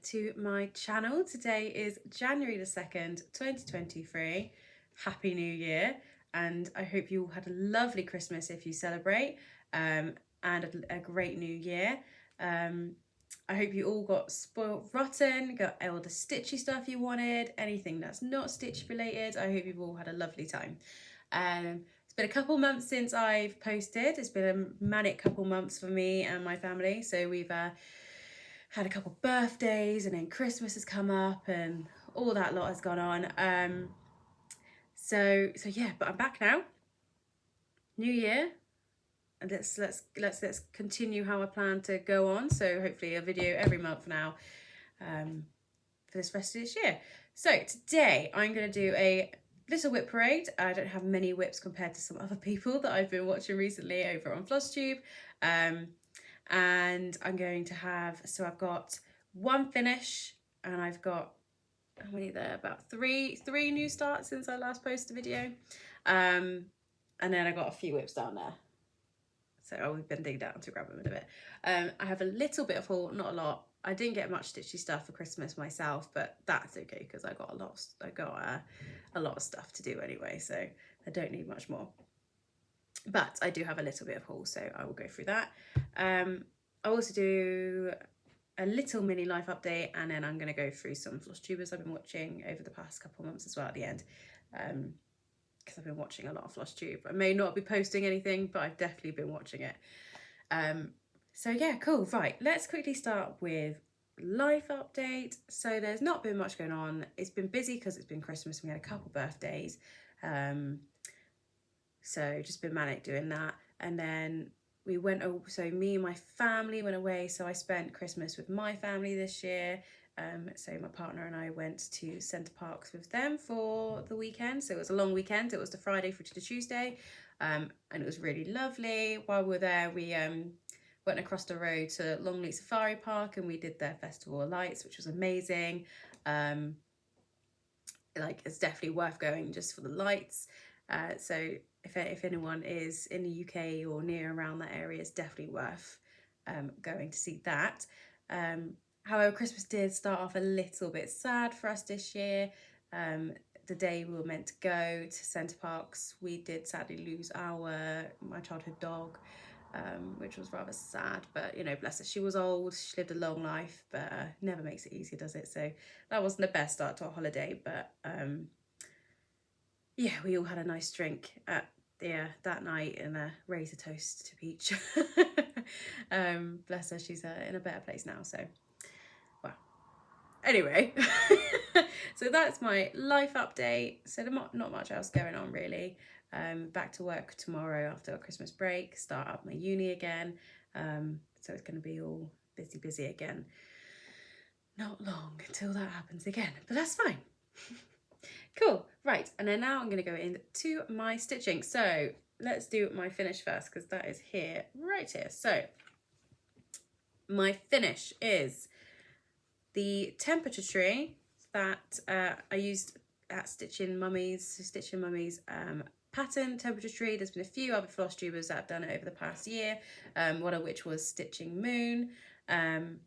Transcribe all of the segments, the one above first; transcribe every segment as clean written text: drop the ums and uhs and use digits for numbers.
to my channel. Today is January the 2nd, 2023. Happy New Year, and I hope you all had a lovely Christmas if you celebrate, and a great New Year. I hope you all got spoiled rotten, got all the stitchy stuff you wanted, anything that's not stitch related. I hope you've all had a lovely time. It's been a couple months since I've posted. It's been a manic couple months for me and my family. So we've had a couple birthdays, and then Christmas has come up, and all that lot has gone on. So yeah, but I'm back now. New year, and let's continue how I plan to go on. So hopefully a video every month now, for this rest of this year. So today I'm going to do a little whip parade. I don't have many whips compared to some other people that I've been watching recently over on Flosstube. And I'm going to have, so I've got one finish, and I've got, how many there? About three new starts since I last posted a video. And then I got a few whips down there. So I'll be bending down to grab them in a bit. I have a little bit of haul, not a lot. I didn't get much stitchy stuff for Christmas myself, but that's okay because I got a lot of stuff to do anyway, so I don't need much more. But I do have a little bit of haul, so I will go through that. I'll also do a little mini life update, and then I'm going to go through some Flosstubers I've been watching over the past couple of months as well at the end, because I've been watching a lot of Flosstube. I may not be posting anything, but I've definitely been watching it. So yeah, cool. Right, let's quickly start with life update. So there's not been much going on. It's been busy because it's been Christmas and we had a couple birthdays. So just been manic doing that. And then we went, so me and my family went away. So I spent Christmas with my family this year. So my partner and I went to Center Parcs with them for the weekend. So it was a long weekend. It was the Friday through to the Tuesday. And it was really lovely. While we were there, we went across the road to Longleat Safari Park, and we did their Festival of Lights, which was amazing. Like, it's definitely worth going just for the lights. So if anyone is in the UK or near around that area, it's definitely worth going to see that. However, Christmas did start off a little bit sad for us this year. The day we were meant to go to Center Parcs, we did sadly lose my childhood dog, which was rather sad, but you know, bless her, she was old, she lived a long life, but never makes it easy, does it? So that wasn't the best start to a holiday, but yeah, we all had a nice drink at that night and a razor toast to Peach. Bless her, she's in a better place now, so well, anyway. So that's my life update. So not much else going on really. Back to work tomorrow after a Christmas break, start up my uni again. So it's going to be all busy again. Not long until that happens again, but that's fine. Cool, right, and then now I'm going to go into my stitching. So let's do my finish first, because that is right here. So my finish is the temperature tree that I used at Stitching Mummies pattern temperature tree. There's been a few other Flosstubers that have done it over the past year, one of which was Stitching Moon, and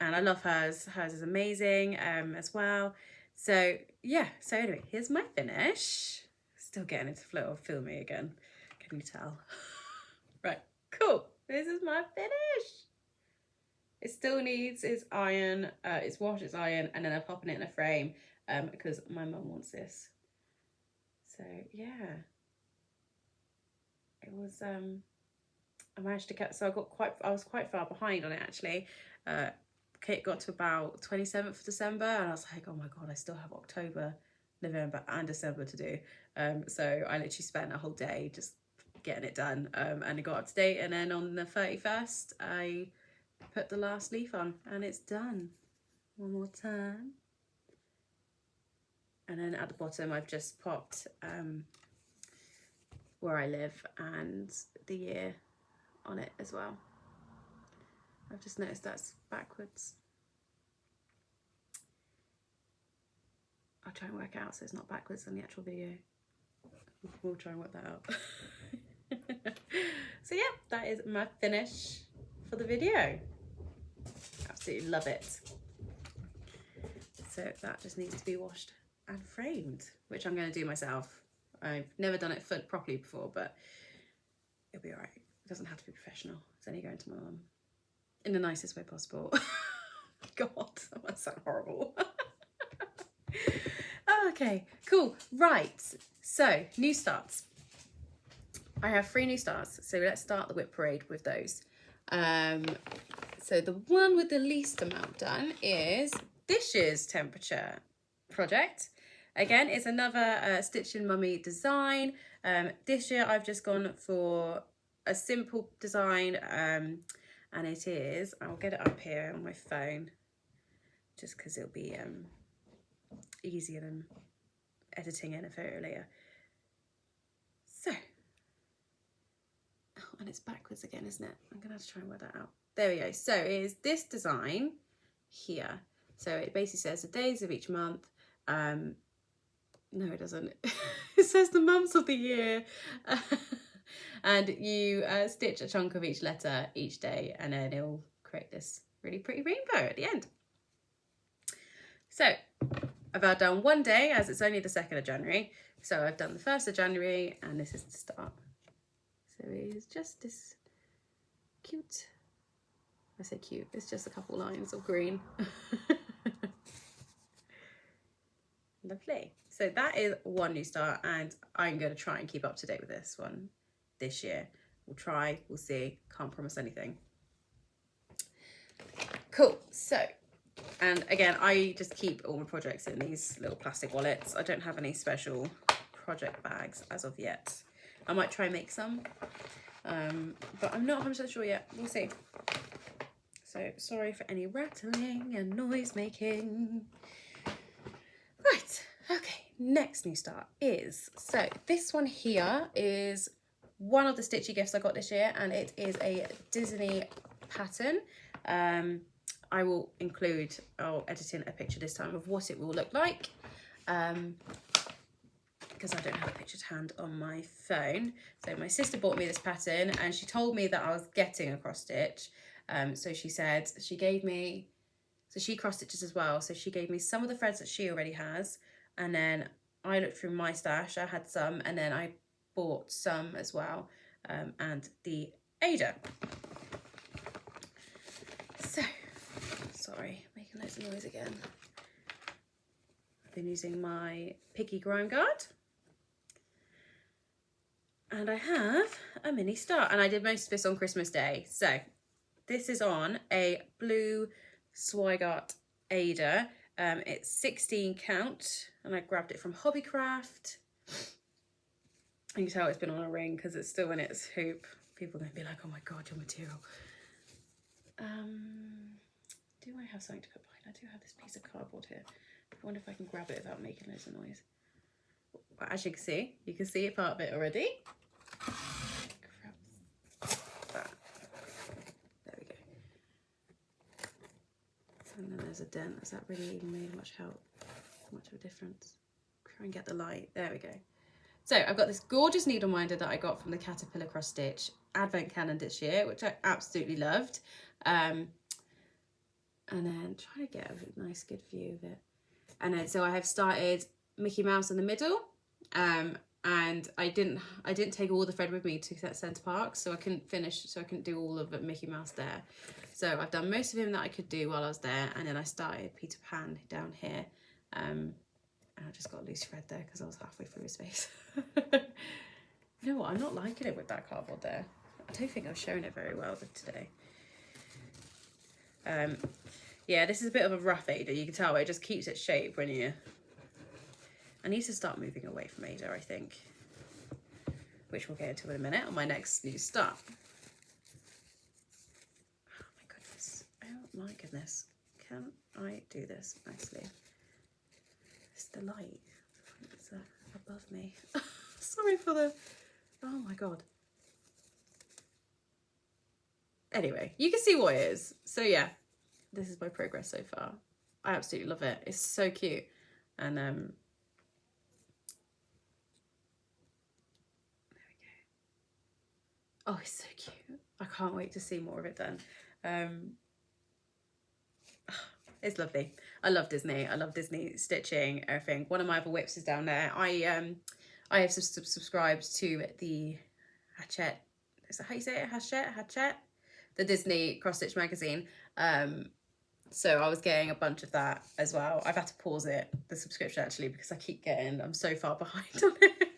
I love hers. Hers is amazing as well. So yeah, so anyway, here's my finish. Still getting into flow of filming again, can you tell? Right, cool, this is my finish. It still needs its iron, its wash, its iron, and then I'm popping it in a frame because my mum wants this. So yeah, it was I managed to get, so I was quite far behind on it actually. Kate got to about 27th of December, and I was like, oh my god, I still have October, November and December to do. So I literally spent a whole day just getting it done, and it got up to date, and then on the 31st I put the last leaf on, and it's done. One more time. And then at the bottom I've just popped where I live and the year on it as well. I've just noticed that's backwards. I'll try and work it out so it's not backwards on the actual video. We'll try and work that out. So yeah, that is my finish for the video. Absolutely love it. So that just needs to be washed and framed, which I'm going to do myself. I've never done it properly before, but it'll be all right. It doesn't have to be professional. It's only going to my mum in the nicest way possible. God, that must sound horrible. Okay, cool. Right, so new starts. I have 3 new starts, so let's start the whip parade with those. So the one with the least amount done is this year's temperature project. Again, it's another Stitch and Mummy design. This year I've just gone for a simple design, and it is, I'll get it up here on my phone just because it'll be easier than editing in a photo later. So, oh, and it's backwards again, isn't it? I'm gonna have to try and work that out. There we go. So it is this design here. So it basically says the days of each month. No, it doesn't. It says the months of the year. And you stitch a chunk of each letter each day, and then it'll create this really pretty rainbow at the end. So I've done one day, as it's only the 2nd of January. So I've done the 1st of January, and this is the start. So it is just this cute, I say cute, it's just a couple lines of green. Lovely. So that is one new start, and I'm going to try and keep up to date with this one this year. We'll try, we'll see, can't promise anything. Cool. So, and again, I just keep all my projects in these little plastic wallets. I don't have any special project bags as of yet. I might try and make some, but I'm not 100% sure yet. We'll see. So sorry for any rattling and noise making. Right, okay, next new start is, so this one here is one of the Stitchy gifts I got this year, and it is a Disney pattern. I will include, I'll edit in a picture this time of what it will look like, because I don't have a picture to hand on my phone. So my sister bought me this pattern, and she told me that I was getting a cross stitch. So she said, she gave me, so she cross stitches as well. So she gave me some of the threads that she already has. And then I looked through my stash, I had some, and then I bought some as well, and the Ada. So, sorry, making loads of noise again. I've been using my Piggy Grime Guard. And I have a mini start, and I did most of this on Christmas Day. So this is on a blue Zweigart Ada. It's 16 count, and I grabbed it from Hobbycraft. You can tell it's been on a ring because it's still in its hoop. People are going to be like, oh my God, your material. Do I have something to put behind? I do have this piece of cardboard here. I wonder if I can grab it without making loads of noise. Well, as you can see a part of it already. Grab that. There we go. And then there's a dent. Has that really even made much of a difference? Try and get the light. There we go. So I've got this gorgeous needle minder that I got from the Caterpillar Cross Stitch Advent Calendar this year, which I absolutely loved. And then try to get a nice good view of it. And then so I have started Mickey Mouse in the middle, and I didn't take all the thread with me to Center Park, so I couldn't do all of Mickey Mouse there. So I've done most of him that I could do while I was there, and then I started Peter Pan down here, and I just got a loose thread there because I was halfway through his face. You know what, I'm not liking it with that cardboard there. I don't think I've shown it very well today. Yeah, this is a bit of a rough Ada, you can tell it just keeps its shape when you... I need to start moving away from Ada, I think, which we'll get into in a minute on my next new start. Oh my goodness, oh my goodness, can I do this nicely? It's the light, it's above me. Sorry for the, oh my God. Anyway, you can see what it is. So yeah, this is my progress so far. I absolutely love it. It's so cute. And there we go. Oh, it's so cute. I can't wait to see more of it done. It's lovely. I love Disney. I love Disney stitching, everything. One of my other whips is down there. I have subscribed to the Hachette. Is that how you say it? Hachette? The Disney cross stitch magazine. So I was getting a bunch of that as well. I've had to pause the subscription actually, because I'm so far behind on it.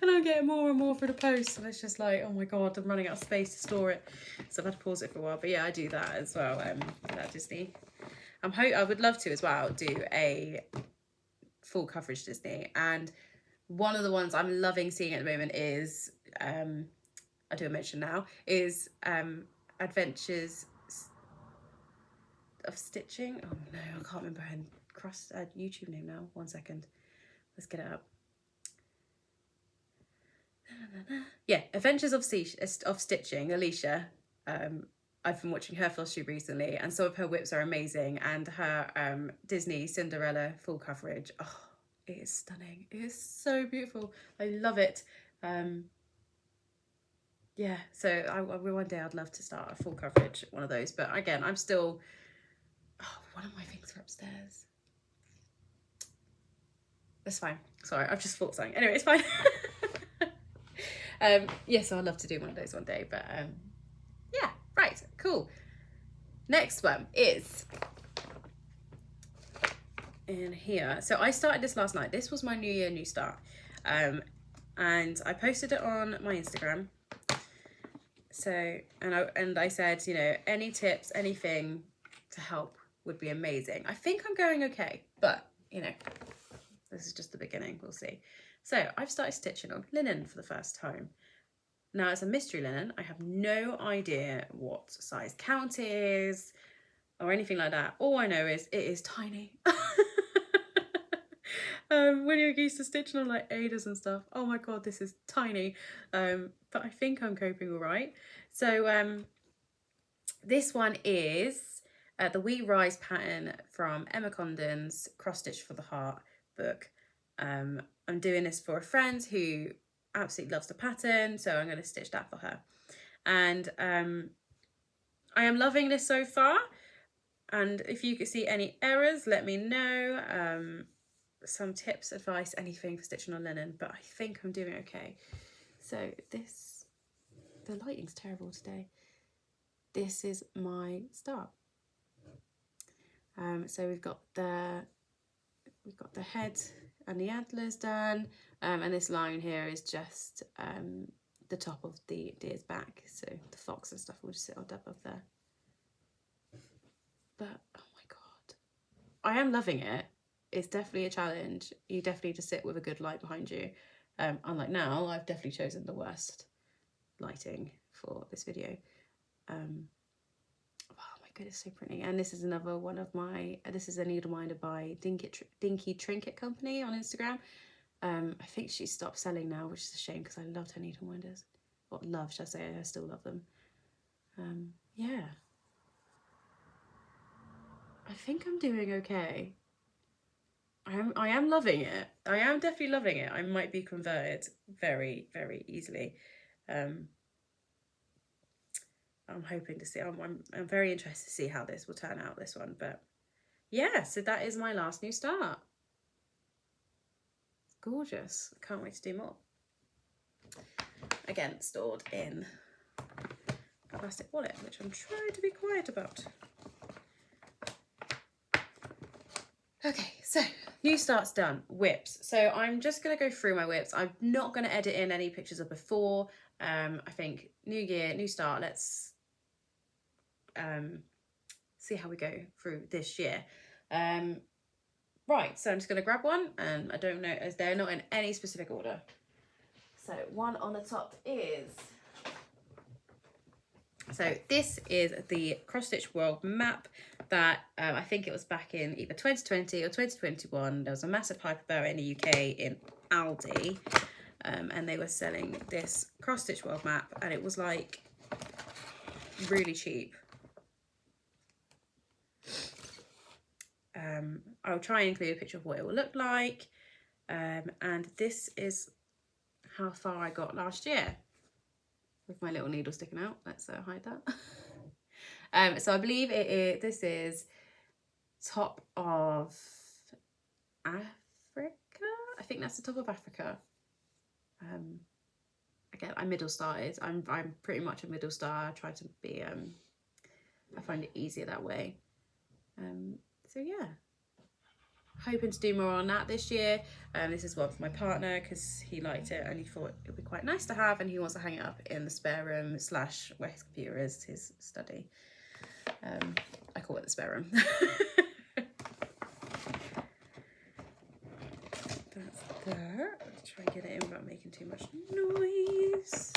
And I'm getting more and more for the post. And it's just like, oh my God, I'm running out of space to store it. So I've had to pause it for a while. But yeah, I do that as well. That Disney. I would love to as well do a full coverage Disney. And one of the ones I'm loving seeing at the moment is, I do mention now, is Adventures of Stitching. Oh no, I can't remember her YouTube name now. 1 second. Let's get it up. Yeah, Adventures of Stitching, Alicia. I've been watching her Flosstube recently, and some of her whips are amazing. And her Disney Cinderella full coverage, oh, it is stunning. It is so beautiful. I love it. Yeah, so one day I'd love to start a full coverage one of those. But again, I'm still... Oh, one of my things are upstairs. That's fine. Sorry, I've just thought something. Anyway, it's fine. Yeah, so I'd love to do one of those one day. But yeah, right, cool. Next one is in here. So I started this last night. This was my New Year, New Start. And I posted it on my Instagram. So, and I said, you know, any tips, anything to help would be amazing. I think I'm going okay, but, you know, this is just the beginning. We'll see. So I've started stitching on linen for the first time. Now it's a mystery linen. I have no idea what size count is or anything like that. All I know is it is tiny. When you're used to stitching on like Adas and stuff, oh my God, this is tiny. But I think I'm coping all right. So this one is the We Rise pattern from Emma Condon's Cross Stitch for the Heart book. I'm doing this for a friend who absolutely loves the pattern, so I'm going to stitch that for her. And I am loving this so far. And if you could see any errors, let me know. Some tips, advice, anything for stitching on linen, but I think I'm doing okay. So the lighting's terrible today. This is my start. So we've got the head and the antlers done, and this line here is just the top of the deer's back, so the fox and stuff will just sit on top of there. But oh my God, I am loving it. It's definitely a challenge. You definitely need to sit with a good light behind you. Unlike now, I've definitely chosen the worst lighting for this video. Oh my goodness, so pretty. And this is another one of my, this is a Needleminder by Dinky Trinket Company on Instagram. I think she stopped selling now, which is a shame because I loved her Needleminders. Or love, should I say, I still love them. Yeah. I think I'm doing okay. I am loving it. I am definitely loving it. I might be converted very, very easily. I'm hoping to see. I'm very interested to see how this will turn out, this one. But yeah, so that is my last new start. It's gorgeous. I can't wait to do more. Again, stored in a plastic wallet, which I'm trying to be quiet about. Okay, so new start's done. Whips. So I'm just going to go through my whips. I'm not going to edit in any pictures of before. I think new year, new start. Let's see how we go through this year. Right, so I'm just going to grab one, and I don't know, as they're not in any specific order. So one on the top is... So this is the Cross Stitch World map that I think it was back in either 2020 or 2021. There was a massive hyper in the UK in Aldi, and they were selling this Cross Stitch World map, and it was like really cheap. I'll try and include a picture of what it will look like, and this is how far I got last year. With my little needle sticking out. Let's hide that. So I believe this is top of Africa. I think that's the top of Africa. Again, I middle started. I'm pretty much a middle star. I try to be. I find it easier that way. So yeah, hoping to do more on that this year. This is one for my partner because he liked it and he thought it would be quite nice to have, and he wants to hang it up in the spare room / where his computer is, his study. I call it the spare room. That's that. Let's try and get it in without making too much noise.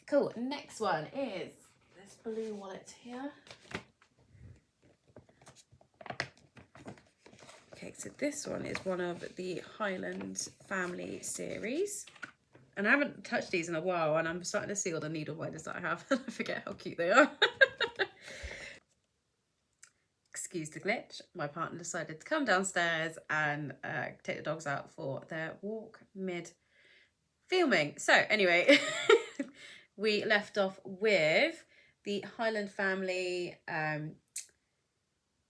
Cool. Next one is this blue wallet here. Okay, so this one is one of the Highland Family series. And I haven't touched these in a while, and I'm starting to see all the needle winders that I have. I forget how cute they are. Excuse the glitch. My partner decided to come downstairs and take the dogs out for their walk mid-filming. So anyway, we left off with the Highland Family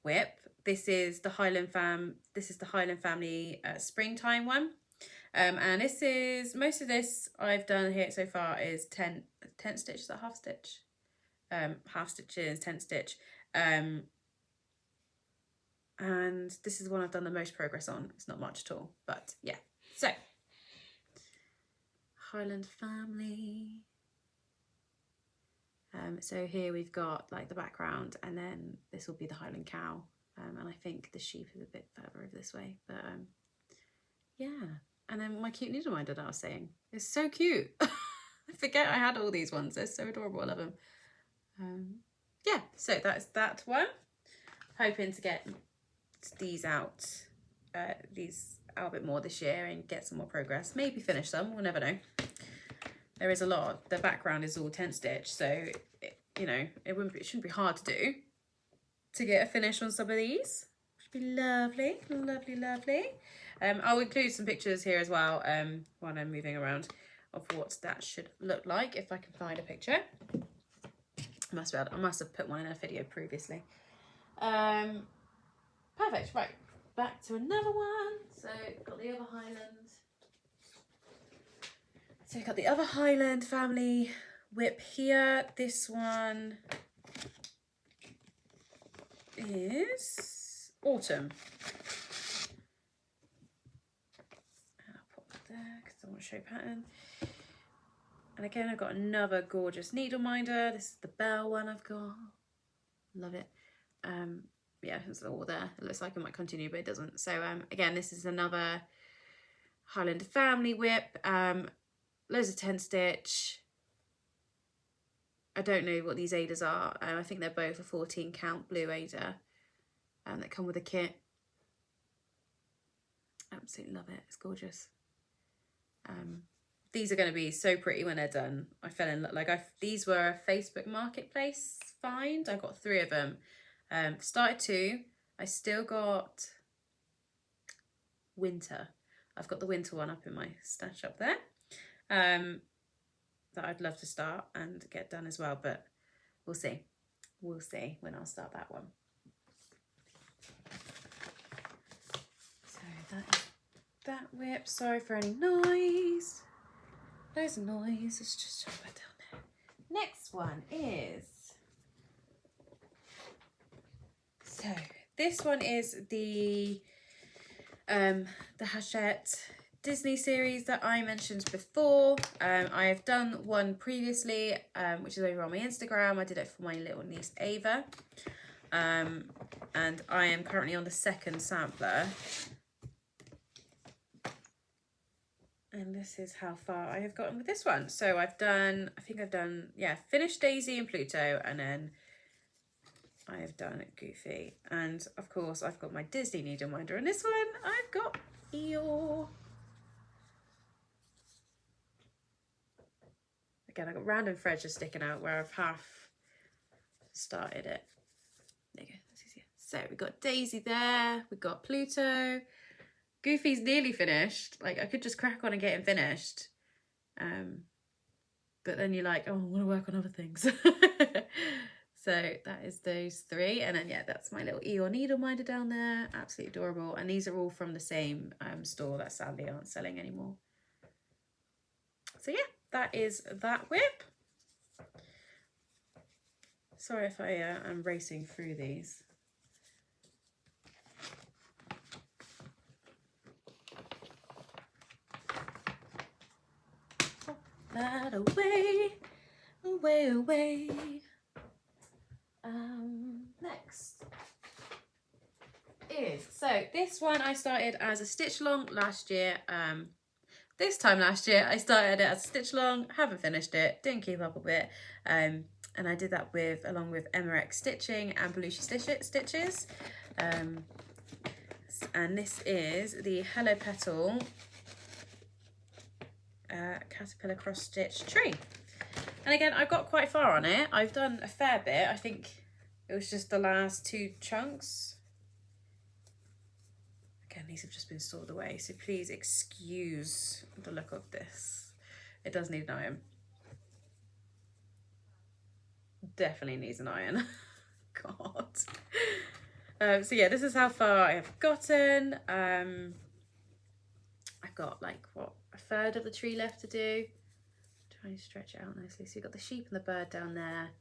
whip. This is the Highland Family springtime one. And this is, most of this I've done here so far is 10 stitch, is that half stitch? Half stitches, 10 stitch. And this is the one I've done the most progress on. It's not much at all, but yeah. So, Highland Family. So here we've got like the background, and then this will be the Highland cow. And I think the sheep is a bit further over this way, but yeah. And then my cute needle minder that I was saying. It's so cute. I forget I had all these ones. They're so adorable. I love them. Yeah, so that's that one. Hoping to get these out a bit more this year and get some more progress. Maybe finish some. We'll never know. There is a lot. The background is all 10 stitch, so you know it shouldn't be hard to do. To get a finish on some of these, which would be lovely, lovely, lovely. I'll include some pictures here as well while I'm moving around of what that should look like if I can find a picture. I must have put one in a video previously. Perfect. Right, back to another one. So got the other Highland. So we've got the other Highland Family whip here. This one is Autumn. And I'll put that there because I want to show pattern. And again, I've got another gorgeous needle minder. This is the Bell one I've got. Love it. Yeah, it's all there. It looks like it might continue, but it doesn't. So again, this is another Highland Family whip. Loads of 10 stitch. I don't know what these Adas are. I think they're both a 14 count blue Ada that come with a kit. Absolutely love it. It's gorgeous. These are going to be so pretty when they're done. I fell in love. These were a Facebook Marketplace find. I got 3 of them. Started 2. I still got winter. I've got the winter one up in my stash up there. That I'd love to start and get done as well, but we'll see. We'll see when I'll start that one. So that is that whip. Sorry for any noise. There's a noise. It's just right down there. Next one is, so this one is the Hachette Disney series that I mentioned before. I have done one previously, which is over on my Instagram. I did it for my little niece Ava, and I am currently on the 2nd sampler. And this is how far I have gotten with this one. So I think I've done, yeah, finished Daisy and Pluto, and then I have done Goofy. And of course, I've got my Disney needle minder. And this one, I've got Eeyore. Again, I've got random threads just sticking out where I've half started it. There you go, that's easier. So we've got Daisy there, we've got Pluto. Goofy's nearly finished. Like, I could just crack on and get him finished. But then you're like, oh, I want to work on other things. So that is those three. And then, yeah, that's my little Eeyore needle minder down there. Absolutely adorable. And these are all from the same store that sadly aren't selling anymore. So, yeah, that is that whip. Sorry if I am racing through these. Pop that away, away, away. Next is, so this one I started as a stitch along last year. This time last year I started it as a stitch along, haven't finished it, didn't keep up a bit, and I did that along with Emmerich Stitching and Belushi Stitches, and this is the Hello Petal caterpillar cross stitch tree. And again, I got quite far on it. I've done a fair bit. I think it was just the last 2 chunks. Again, these have just been stored away, so please excuse the look of this. It does need an iron. Definitely needs an iron. God. So yeah, this is how far I have gotten. I've got like, what, a third of the tree left to do. Trying to stretch it out nicely. So you've got the sheep and the bird down there.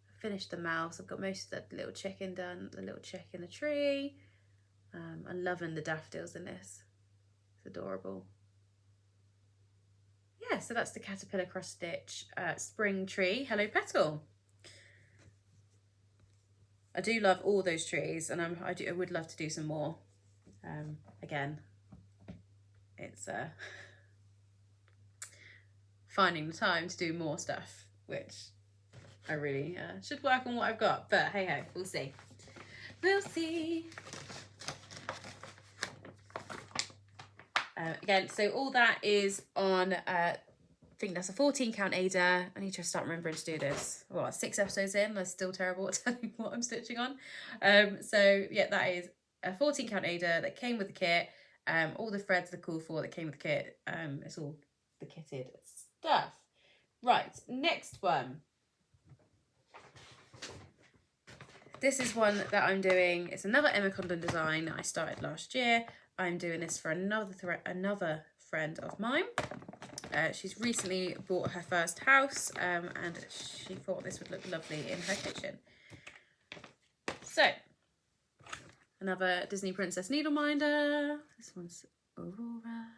I've finished the mouse. I've got most of the little chicken done, the little chick in the tree. I'm loving the daffodils in this. It's adorable. Yeah, so that's the caterpillar cross stitch spring tree Hello Petal. I do love all those trees, and I would love to do some more. Again, it's finding the time to do more stuff, which I really should work on what I've got, but hey ho, we'll see. We'll see. Again, so all that is on, I think that's a 14 count Aida. I need to start remembering to do this. Well, 6 episodes in, I'm still terrible at telling what I'm stitching on. So yeah, that is a 14 count Aida that came with the kit. All the threads are cool for that came with the kit. It's all the kitted stuff. Right, next one. This is one that I'm doing. It's another Emma Condon design that I started last year. I'm doing this for another friend of mine. She's recently bought her first house, and she thought this would look lovely in her kitchen. So, another Disney Princess needle minder. This one's Aurora.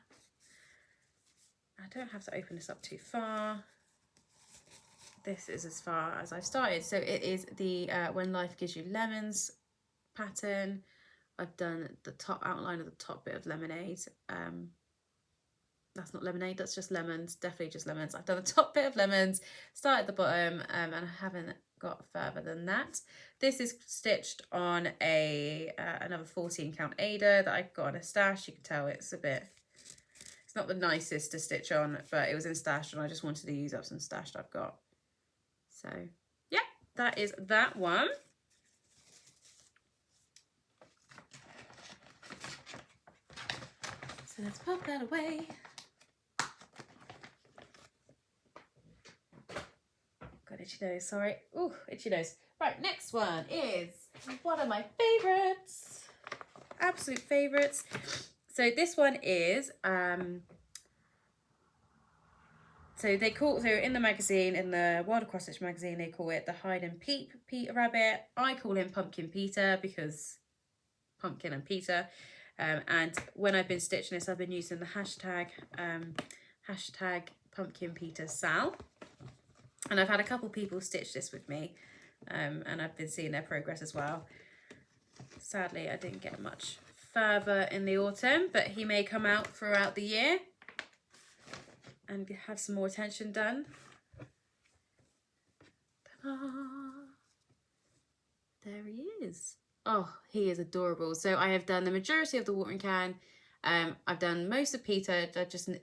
I don't have to open this up too far. This is as far as I've started. So it is the When Life Gives You Lemons pattern. I've done the top outline of the top bit of lemonade. That's not lemonade, that's just lemons, definitely just lemons. I've done the top bit of lemons, started at the bottom, and I haven't got further than that. This is stitched on another 14 count Aida that I got in a stash. You can tell it's not the nicest to stitch on, but it was in stash and I just wanted to use up some stash that I've got. So yeah, that is that one. So let's pop that away. Got itchy nose, sorry. Ooh, itchy nose. Right, next one is one of my favourites. Absolute favourites. So this one is, so in the magazine, in the Wild Across Stitch magazine, they call it the Hide and Peep Peter Rabbit. I call him Pumpkin Peter because pumpkin and Peter. And when I've been stitching this, I've been using the hashtag Pumpkin Peter Sal. And I've had a couple people stitch this with me, and I've been seeing their progress as well. Sadly, I didn't get much further in the autumn, but he may come out throughout the year and have some more attention done. Ta-da! There he is. Oh, he is adorable. So I have done the majority of the watering can. I've done most of Peter.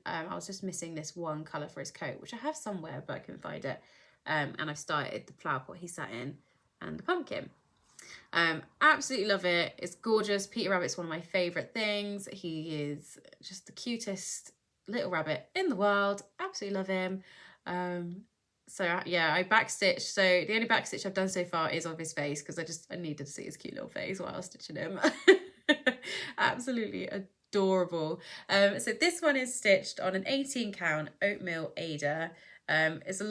I was just missing this one colour for his coat, which I have somewhere, but I couldn't find it. And I've started the flower pot he sat in and the pumpkin. Absolutely love it. It's gorgeous. Peter Rabbit's one of my favourite things. He is just the cutest little rabbit in the world. Absolutely love him. So yeah, I backstitched. So the only backstitch I've done so far is of his face, because I needed to see his cute little face while I was stitching him. Absolutely adorable. So this one is stitched on an 18 count oatmeal Aida. It's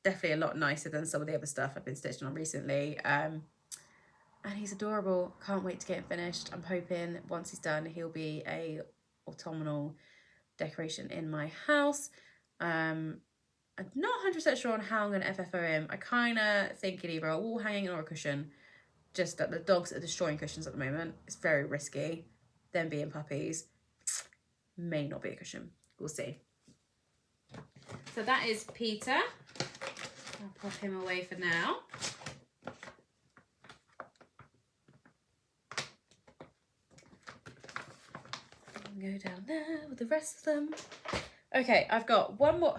definitely a lot nicer than some of the other stuff I've been stitching on recently. And he's adorable. Can't wait to get him finished. I'm hoping once he's done, he'll be a autumnal decoration in my house. I'm not 100% sure on how I'm going to FFO him. I kind of think either a wall hanging or a cushion. Just that the dogs are destroying cushions at the moment. It's very risky. Them being puppies. May not be a cushion. We'll see. So that is Peter. I'll pop him away for now. Go down there with the rest of them. Okay, I've got one more.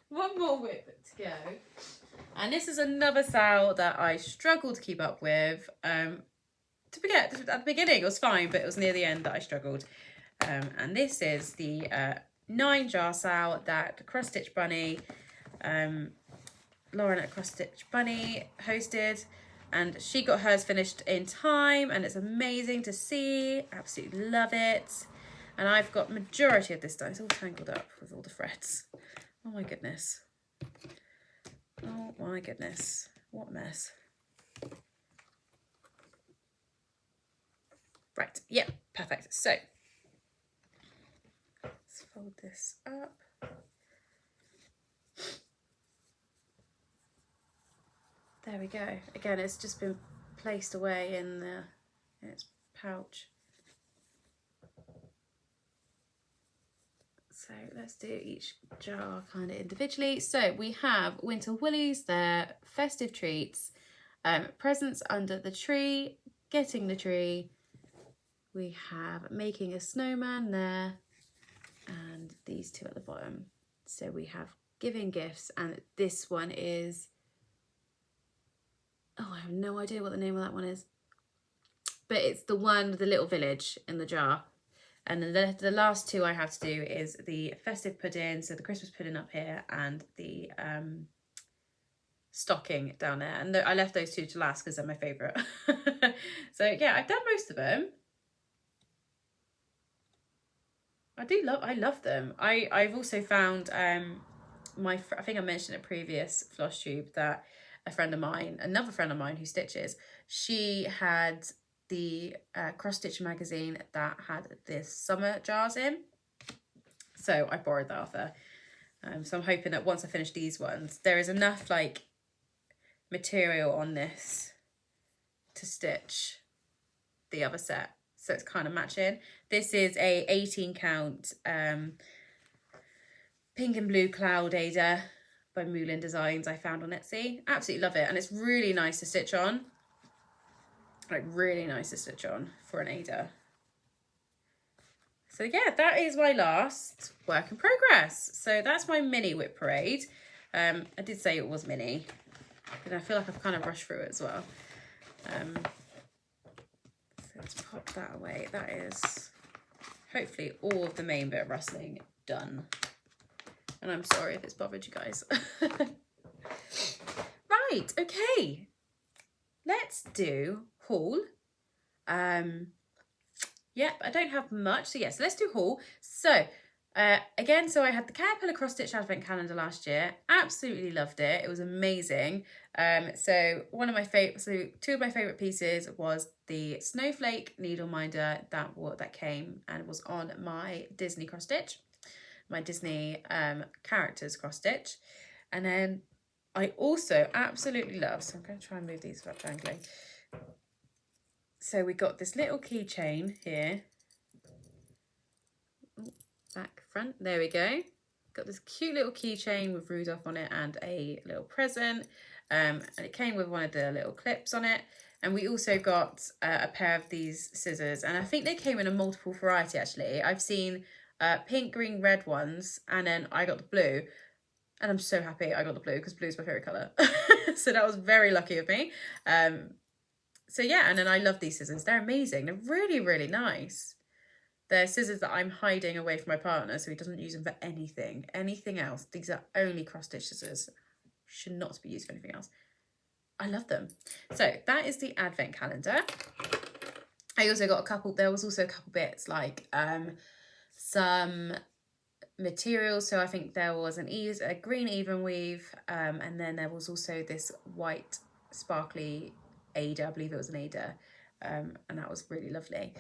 One more whip to go, and this is another sale that I struggled to keep up with. To forget at the beginning it was fine, but it was near the end that I struggled. And this is the 9 jar sale that Cross Stitch Bunny, Lauren at Cross Stitch Bunny hosted. And she got hers finished in time, and it's amazing to see. Absolutely love it. And I've got majority of this done. It's all tangled up with all the threads. Oh my goodness. Oh my goodness. What a mess. Right, yeah, perfect. So, let's fold this up. There we go. Again, it's just been placed away in its pouch. So let's do each jar kind of individually. So we have winter woolies there, festive treats, presents under the tree, getting the tree. We have making a snowman there, and these two at the bottom. So we have giving gifts, and this one is, oh, I have no idea what the name of that one is. But it's the one with the little village in the jar. And then the last two I have to do is the festive pudding, so the Christmas pudding up here, and the stocking down there. And I left those two to last because they're my favourite. So yeah, I've done most of them. I love them. I've also found I think I mentioned in a previous floss tube that another friend of mine who stitches, she had the Cross Stitch magazine that had the summer jars in. So I borrowed that off her. So I'm hoping that once I finish these ones, there is enough like material on this to stitch the other set. So it's kind of matching. This is a 18 count pink and blue cloud Aida by Moulin Designs I found on Etsy. Absolutely love it. And it's really nice to stitch on. Like really nice to stitch on for an Aida. So yeah, that is my last work in progress. So that's my mini whip parade. I did say it was mini, but I feel like I've kind of rushed through it as well. So let's pop that away. That is hopefully all of the main bit of rustling done. And I'm sorry if it's bothered you guys. Right, okay. Let's do haul. Yep, I don't have much. So yes, let's do haul. So again, so I had the Caterpillar Cross Stitch Advent Calendar last year. Absolutely loved it. It was amazing. So two of my favourite pieces was the Snowflake Needle Minder that came and was on my Disney cross stitch, my Disney characters cross stitch. And then I also absolutely love, so I'm going to try and move these without jangling. So we got this little keychain here. Back, front, there we go. Got this cute little keychain with Rudolph on it and a little present. And it came with one of the little clips on it. And we also got a pair of these scissors. And I think they came in a multiple variety actually. I've seen pink, green, red ones. And then I got the blue. And I'm so happy I got the blue because blue is my favourite colour. So that was very lucky of me. So yeah, and then I love these scissors. They're amazing. They're really, really nice. They're scissors that I'm hiding away from my partner so he doesn't use them for anything else. These are only cross stitch scissors. Should not be used for anything else. I love them. So that is the advent calendar. I also got a couple, there was also a couple bits like some materials. So I think there was a green even weave, and then there was also this white sparkly Aida, I believe it was an Aida, and that was really lovely.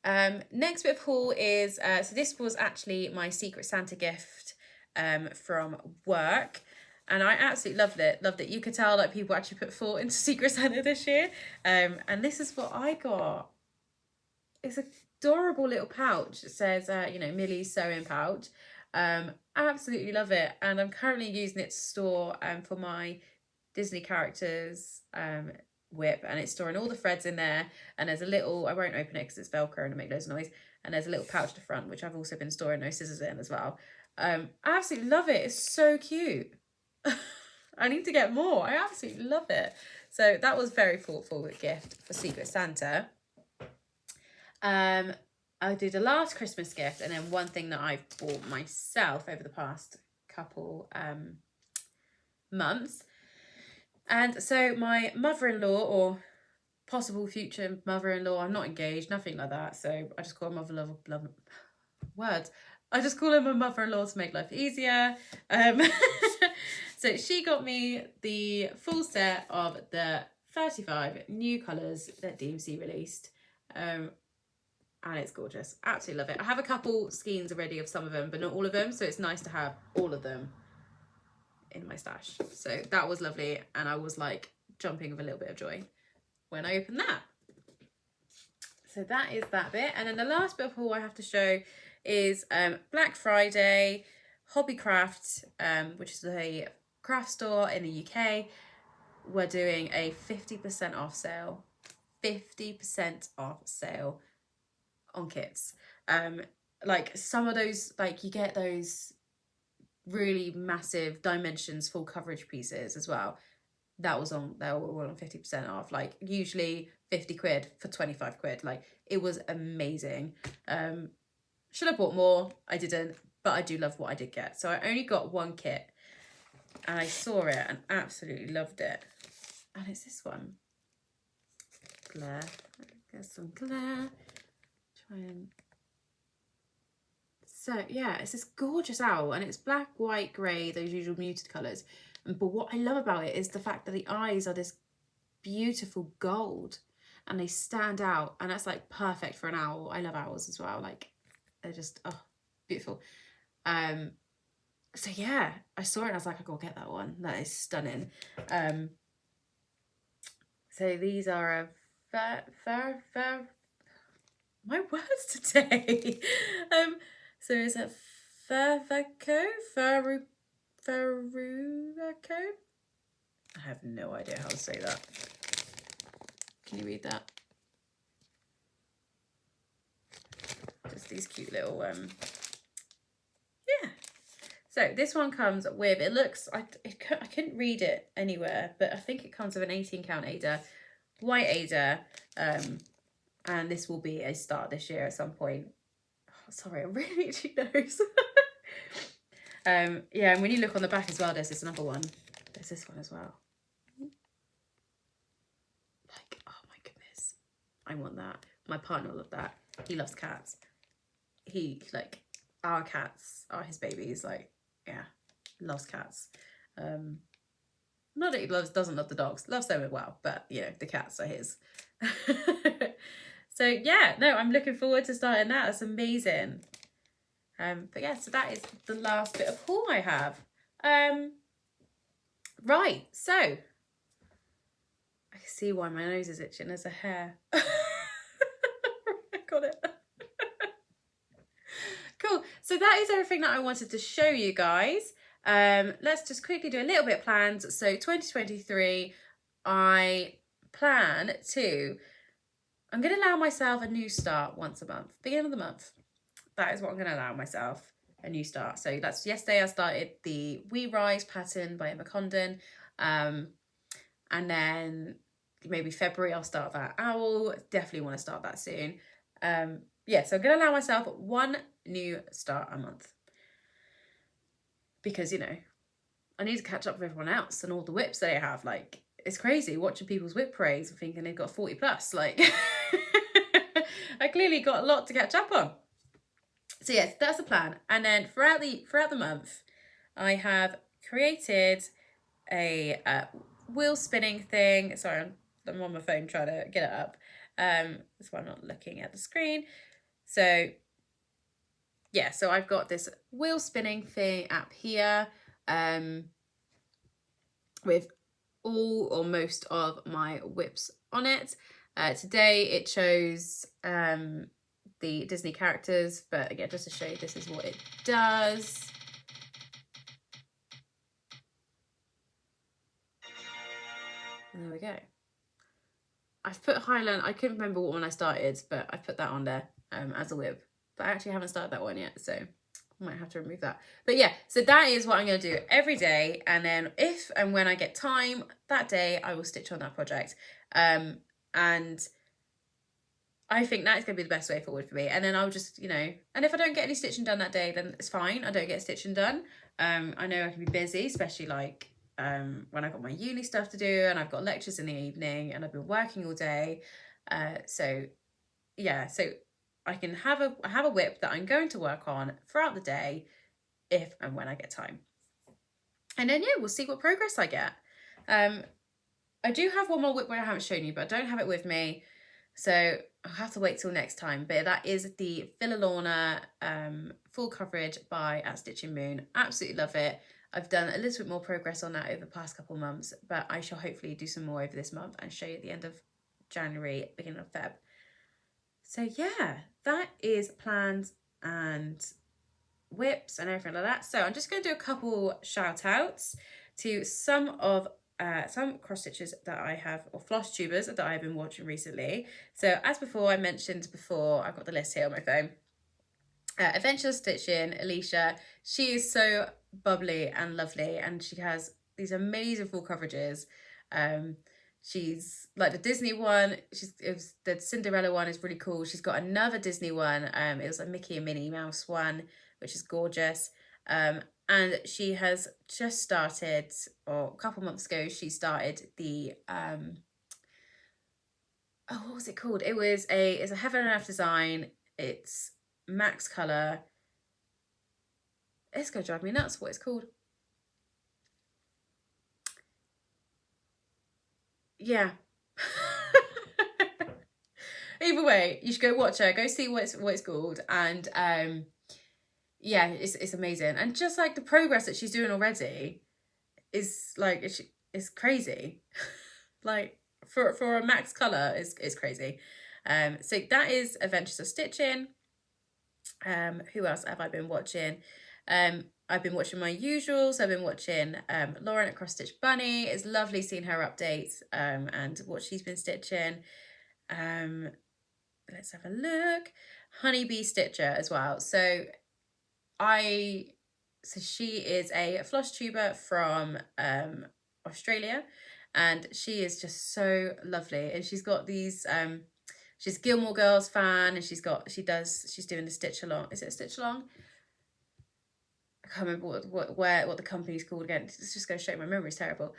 Next bit of haul is, so this was actually my Secret Santa gift from work. And I absolutely loved it. You could tell that people actually put thought into Secret Santa this year. And this is what I got. It's an adorable little pouch. It says, Millie's sewing pouch. I absolutely love it. And I'm currently using it to store for my Disney characters whip. And it's storing all the threads in there. And there's a little, I won't open it because it's Velcro and it'll make loads of noise. And there's a little pouch at the front, which I've also been storing those scissors in as well. I absolutely love it. It's so cute. I need to get more. I absolutely love it. So that was very thoughtful gift for Secret Santa. I did a last Christmas gift, and then one thing that I've bought myself over the past couple months. And so my mother-in-law, or possible future mother-in-law, I'm not engaged, nothing like that, so I just call her mother-in-law, words. I just call her my mother-in-law to make life easier. So she got me the full set of the 35 new colours that DMC released. And it's gorgeous. Absolutely love it. I have a couple skeins already of some of them, but not all of them. So it's nice to have all of them in my stash. So that was lovely. And I was like jumping with a little bit of joy when I opened that. So that is that bit. And then the last bit of haul I have to show is Black Friday, Hobbycraft, which is a craft store in the UK. We're doing a 50% off sale. 50% off sale on kits. Like some of those, like you get those really massive dimensions full coverage pieces as well. They were all on 50% off. Like usually 50 quid for 25 quid. Like it was amazing. Should have bought more. I didn't, but I do love what I did get. So I only got one kit and I saw it and absolutely loved it. And it's this one. Glare. Get some glare. Try and... So yeah, it's this gorgeous owl and it's black, white, grey, those usual muted colours. But what I love about it is the fact that the eyes are this beautiful gold and they stand out, and that's like perfect for an owl. I love owls as well. Like they're just, oh, beautiful. So yeah, I saw it and I was like, I gotta get that one. That is stunning. So these are my words today. So is it Ferruco? I have no idea how to say that. Can you read that? Just these cute little yeah. So this one comes with, it looks, I couldn't read it anywhere, but I think it comes with an 18 count Aida, white Aida, and this will be a start this year at some point. Oh, sorry, I'm really itchy nose. Yeah, and when you look on the back as well, there's this another one. There's this one as well. Like, oh my goodness. I want that. My partner will love that. He loves cats. He, like, our cats are his babies. Like, yeah, loves cats. Not that he doesn't love the dogs. Loves them as well. But, you know, the cats are his. So, yeah, no, I'm looking forward to starting that. That's amazing. But yeah, so that is the last bit of haul I have. Right, so I can see why my nose is itching. There's a hair. I got it. Cool. So that is everything that I wanted to show you guys. Let's just quickly do a little bit of plans. So 2023, I'm going to allow myself a new start once a month, beginning of the month. That is what I'm going to allow myself, a new start. So that's yesterday I started the We Rise pattern by Emma Condon. And then maybe February I'll start that owl. Definitely want to start that soon. yeah, so I'm going to allow myself one new start a month. Because, you know, I need to catch up with everyone else and all the whips they have. Like, it's crazy watching people's whip parades and thinking they've got 40 plus. Like, I clearly got a lot to catch up on. So yes, that's the plan. And then throughout the month, I have created a wheel spinning thing. Sorry, I'm on my phone trying to get it up. That's why I'm not looking at the screen. So yeah, so I've got this wheel spinning thing app here, with all or most of my whips on it. Today it shows the Disney characters, but again, just to show you, this is what it does. And there we go. I've put Highland, I couldn't remember what one I started, but I put that on there as a whip. But I actually haven't started that one yet, so I might have to remove that. But yeah, so that is what I'm going to do every day. And then if and when I get time that day, I will stitch on that project. And I think that's going to be the best way forward for me. And then I'll just, you know, and if I don't get any stitching done that day, then it's fine. I don't get stitching done. I know I can be busy, especially like when I've got my uni stuff to do and I've got lectures in the evening and I've been working all day. So yeah, so I can have a whip that I'm going to work on throughout the day if and when I get time. And then yeah, we'll see what progress I get. I do have one more whip where I haven't shown you, but I don't have it with me. So I'll have to wait till next time. But that is the Philolorna full coverage by At Stitching Moon. Absolutely love it. I've done a little bit more progress on that over the past couple of months, but I shall hopefully do some more over this month and show you at the end of January, beginning of Feb. So yeah, that is plans and whips and everything like that. So I'm just going to do a couple shout outs to some cross stitches that I have, or floss tubers that I've been watching recently. So as before, I mentioned before, I've got the list here on my phone. Adventure Stitching, Alicia, she is so bubbly and lovely, and she has these amazing full coverages. She's like the Disney one, the Cinderella one is really cool. She's got another Disney one, it was a Mickey and Minnie Mouse one, which is gorgeous. And she has just started, or a couple months ago, she started the what was it called? It's a Heaven and Earth design. It's Max Color. It's gonna drive me nuts what it's called. Yeah. Either way, you should go watch her, go see what it's called, and yeah, it's amazing. And just like the progress that she's doing already is like it's crazy. Like for a Max Color is crazy. So that is Adventures of Stitching. Who else have I been watching? I've been watching my usuals. I've been watching Lauren at Cross Stitch Bunny. It's lovely seeing her updates and what she's been stitching. Let's have a look. Honeybee Stitcher as well. So she is a floss tuber from Australia, and she is just so lovely. And she's got these she's Gilmore Girls fan, and she's doing the Stitch Along. Is it a Stitch Along? I can't remember what the company's called again. It's just going to show you my memory's terrible.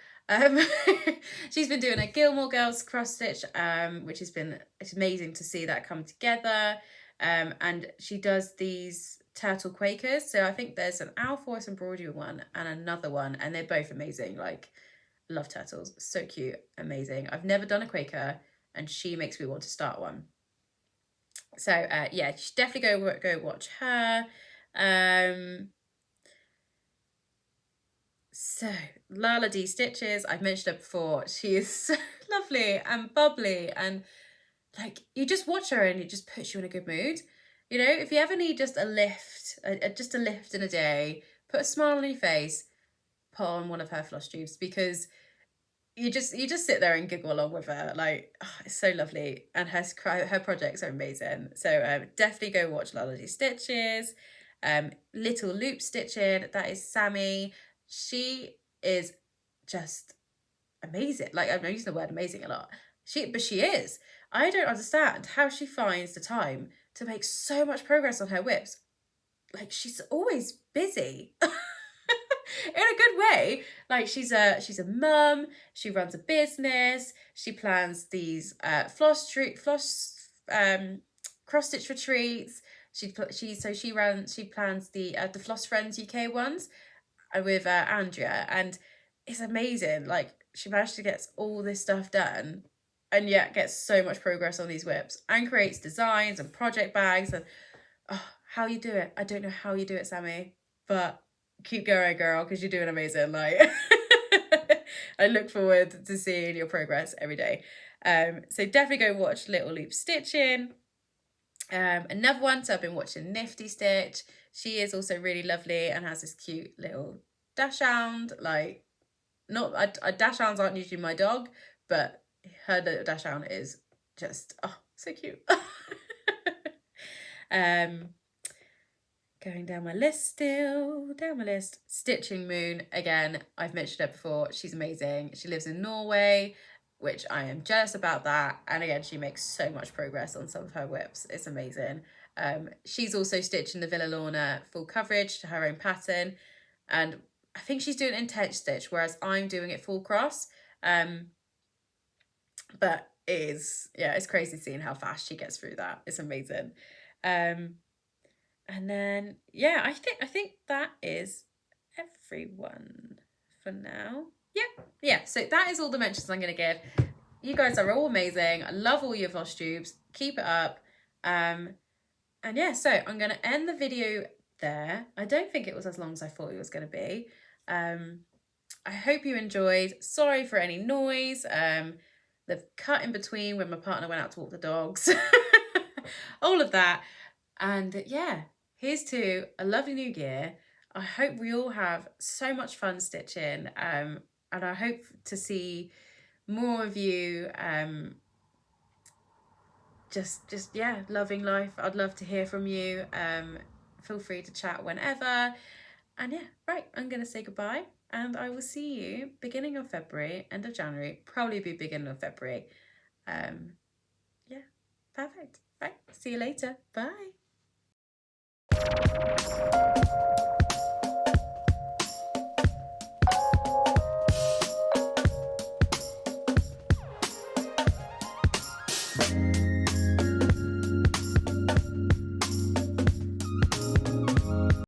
She's been doing a Gilmore Girls cross stitch, which it's amazing to see that come together. And she does these turtle Quakers. So I think there's an Owl Forest embroidery one and another one, and they're both amazing. Like, love turtles, so cute, amazing. I've never done a Quaker, and she makes me want to start one. So yeah, you should definitely go watch her. So Lala D Stitches, I've mentioned her before. She is so lovely and bubbly, and like, you just watch her and it just puts you in a good mood. You know, if you ever need just a lift, just a lift in a day, put a smile on your face, put on one of her floss tubes, because you just sit there and giggle along with her. Like, oh, it's so lovely, and her projects are amazing. So definitely go watch Lala D Stitches. Little Loop Stitching, that is Sammy. She is just amazing. Like, I'm using the word amazing a lot. But she is. I don't understand how she finds the time to make so much progress on her whips. Like, she's always busy. In a good way. Like, she's a mum, she runs a business, she plans these cross stitch retreats. She plans the Floss Friends UK ones with Andrea, and it's amazing. Like, she managed to get all this stuff done and yet gets so much progress on these whips, and creates designs and project bags. And how you do it, I don't know how you do it, Sammy, but keep going, girl, because you're doing amazing. Like, I look forward to seeing your progress every day. So definitely go watch Little Loop Stitching. Another one, so I've been watching Nifty Stitch. She is also really lovely and has this cute little dachshund. Like, not dachshunds aren't usually my dog, but her little dachshund is just so cute. Going down my list, Stitching Moon, again, I've mentioned her before. She's amazing. She lives in Norway, which I am jealous about that. And again, she makes so much progress on some of her whips. It's amazing. She's also stitching the Villa Lorna full coverage to her own pattern. And I think she's doing intense stitch, whereas I'm doing it full cross. But it's crazy seeing how fast she gets through that. It's amazing. And then, yeah, I think that is everyone for now. Yeah, so that is all the mentions I'm going to give. You guys are all amazing. I love all your Floss tubes. Keep it up. And yeah, so I'm going to end the video there. I don't think it was as long as I thought it was going to be. I hope you enjoyed. Sorry for any noise. The cut in between when my partner went out to walk the dogs. All of that. And yeah, here's to a lovely new year. I hope we all have so much fun stitching. And I hope to see more of you just loving life. I'd love to hear from you. Feel free to chat whenever. And yeah, right, I'm going to say goodbye. And I will see you beginning of February, end of January, probably be beginning of February. Yeah, perfect. Right, see you later. Bye.